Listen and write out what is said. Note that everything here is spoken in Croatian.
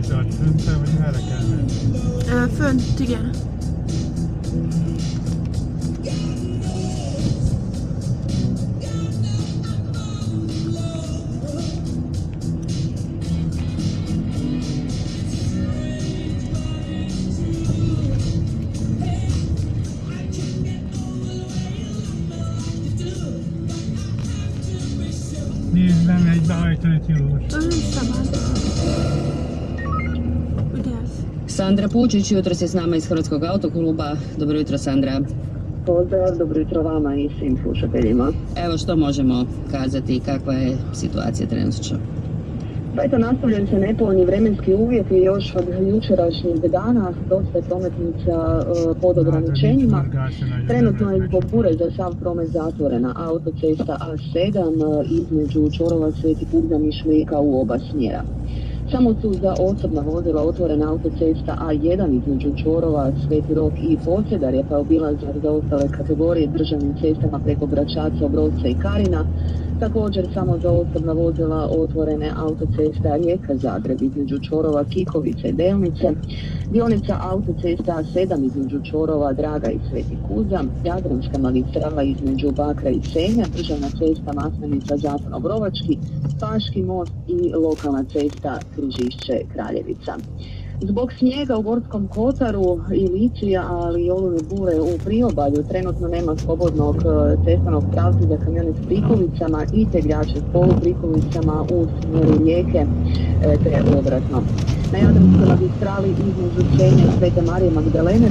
Dortfund eller här kan Fön tycker jag. Nizam je alternativ. Sandra Pučić jutros je s nama iz Hrvatskog autokluba. Dobro jutro, Sandra. Pozdrav, dobro jutro vama i svim slušateljima. Evo što možemo kazati, kakva je situacija trenutno? Pa eto, nastavljaju se nepovoljni vremenski uvjeti još od jučerašnjeg dana, dosta je prometnica pod ograničenjima. Trenutno je zbog bure za sav promet zatvorena autocesta A7 između čvorova Sveti Kuzam i Šmirka u oba smjera. Samo su za osobna vozila otvorena autocesta A1 između čvorova Sveti Rok i Posedarje, pa obilazak za ostale kategorije državnim cestama preko Gračaca, Obrovca i Karina. Također samo za osobna vozila otvorene autocesta Rijeka-Zagreb između čvorova Kikovice i Delnice, dionica autocesta A7 između čvorova Draga i Sveti Kuzam, Jadranska magistrala između Bakra i Senja, državna cesta Maslenica-Zaton-Obrovački, Paški most i lokalna cesta Križišće-Kraljevica. Zbog snijega u Gorskom Kotaru i Lici, ali i olujne bure u priobalju, trenutno nema slobodnog cestovnog pravca za kamione s prikolicama i tegljače s poluprikolicama u smjeru Rijeke te obratno. Na Jadranskoj magistrali između Senja i Svete Marije Magdalene